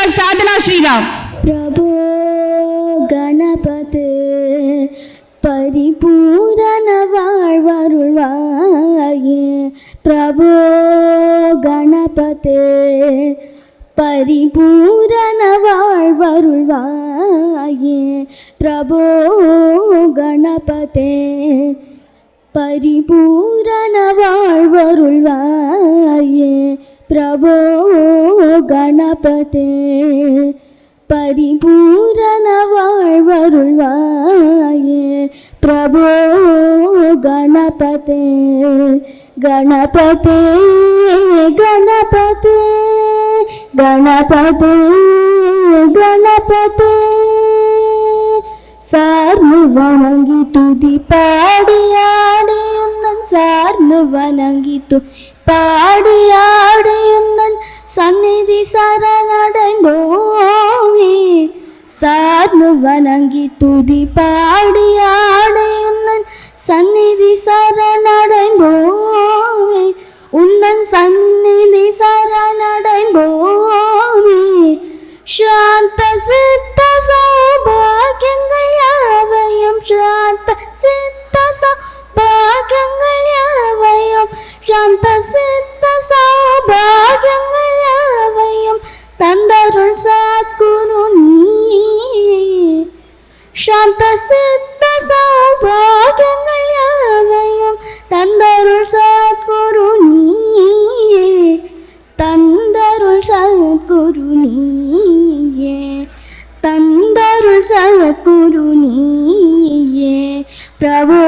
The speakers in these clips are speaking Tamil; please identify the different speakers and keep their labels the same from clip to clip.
Speaker 1: சிங்கர் சாதனா ஸ்ரீராம்.
Speaker 2: பிரபோ கணபதே பரிபூரண வாழ்வருள்வாயே. பிரபோ கணபதே பரிபூரண வாழ்வருள்வாயே. பிரபோ கணபதே பரிபூரண வாழ்வருள்வாயே. பிரபோ கணபதே பரிபூரண வாழ்வருள்வாயே. பிரபோ கணபதே கணபதே கணபதே கணபதே கணபதே சார்ந்து வணங்கி துதி பாடியாடியுன்னன் சார்ந்து வணங்கி பாடியாடியுன்னன் சந்நிதி சரணடைந்தோமே. சார்ந்து வணங்கி துதி பாடியாடியுன்னன் சந்நிதி சரணடைந்தோமே. உன்னன் சந்நிதி சரணடைந்தோமே. சாந்த சித்த சௌபாகியங்கள் யாவையும் சாந்த சித்த சௌபாகியங்கள் யாவையும் சாந்த சித்த சௌபாகியங்கள் யாவையும் தந்தருள் சத்குரு நீயே. சாந்த சித்த சௌபாகியங்கள் யாவையும் தந்தருள் சத்குரு நீயே. தந்தருள் சத்குரு நீயே. தந்தருள் சத்குரு நீயே. பிரபோ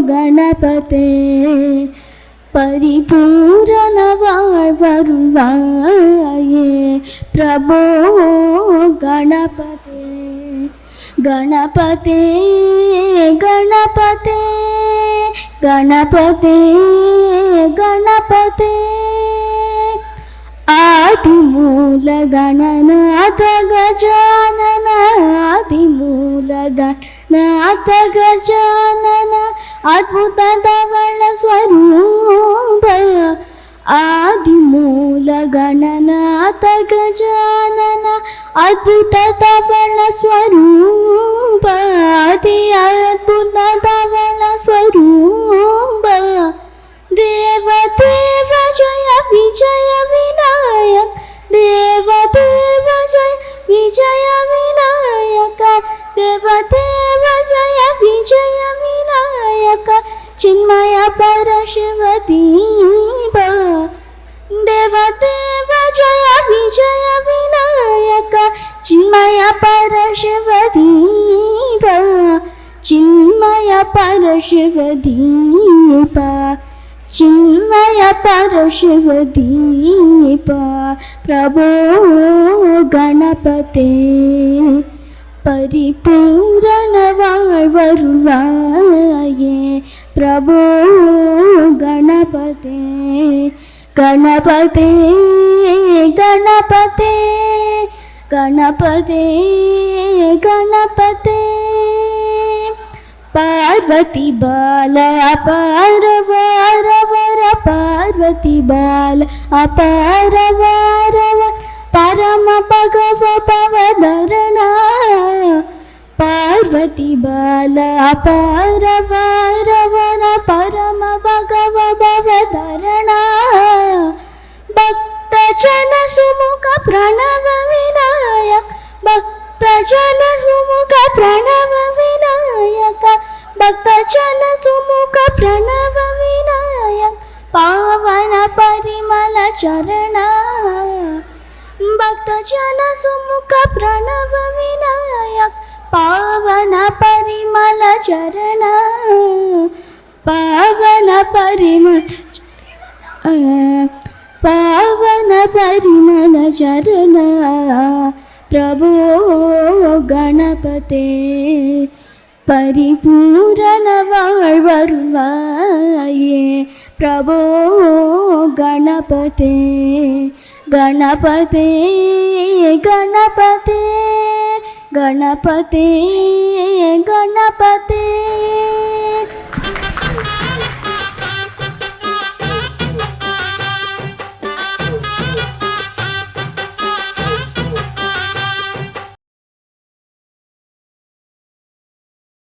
Speaker 2: கணபதே பரிபூரண வாழ்வருள்வாயே. பிரபோ கணபதே கணபதே கணபதே கணபதே கணபதே ಆದಿಮೂಲ ಗಣನಾಥ ಗಜಾನನ ಆದಿಮೂಲ ಗಣನಾಥ ಗಜಾನನ ಅದ್ಭುತ ಧವಳ ಸ್ವರೂಪ. ಆದಿಮೂಲ ಗಣನಾಥ ಗಜಾನನ ಅದ್ಭುತ ಧವಳ ಸ್ವರೂಪ. ಅತಿ ಅದ್ಭುತ ಧವಳ ಸ್ವರೂಪ. ದೇವ ದೇವ ಜಯ ವಿಜಯ ವಿನಾಯಕ. ದೇವ ದೇವ ಜಯ ವಿಜಯ ವಿನಾಯಕ. ದೇವ ದೇವ ಜಯ ವಿಜಯ ವಿನಾಯಕ. ಚಿನ್ಮಯ ಪರಶಿವ ದೀಪ. ದೇವ ದೇವ ಜಯ ವಿಜಯ ವಿನಾಯಕ. ಚಿನ್ಮಯ ಪರಶಿವ ದೀಪ. ಚಿನ್ಮಯ ಪರಶಿವ ದೀಪ. ಚಿನ್ಮಯ ಪರಶಿವ ದೀಪ. ಪ್ರಭೋ ಗಣಪತೆ ಪರಿಪೂರಣ வாழ்வருள்வாயே. ಪ್ರಭೋ ಗಣಪತೆ ಗಣಪತೆ ಗಣಪತೆ ಗಣಪತೆ ಗಣಪತೆ. ಪಾರ್ವತಿ ಬಾಲ ಅಪಾರ ವಾರ ವರ ಪಾರ್ವತಿ ಬಾಲ ಅಪಾರ ವಾರ ಪರಮ ಭಗವ ಪವಧರಣ. ಪಾರ್ವತಿ ಬಾಲ ಅಪಾರ ವಾರ ವರ ಪರಮ ಭಗವ ಭವಧರಣ. ಭಕ್ತ ಜನ ಸುಮುಖ ಪ್ರಣವ ವಿನಾಯಕ. ಭಕ್ತ ಜನ ಸುಮುಖ ಪ್ರಣವ ವಿನಾಯಕ. ಭಕ್ತ ಜನ ಸುಮುಖ ಪ್ರಣವ ವಿನಾಯಕ. ಪಾವನ ಪರಿಮಳ ಚರಣ. ಭಕ್ತ ಜನ ಸುಮುಖ ಪ್ರಣವ ವಿನಾಯಕ. ಪಾವನ ಪರಿಮಳ ಚರಣ. ಪಾವನ ಪರಿಮಳ ಪಾವನ ಪರಿಮಳ ಚರಣ. ಪ್ರಭೋ ಗಣಪತೆ ಪರಿಪೂರಣ வாழ்வருள்வாயே. ಪ್ರಭೋ ಗಣಪತೆ ಗಣಪತೆ ಗಣಪತೆ ಗಣಪತೆ ಗಣಪತೆ.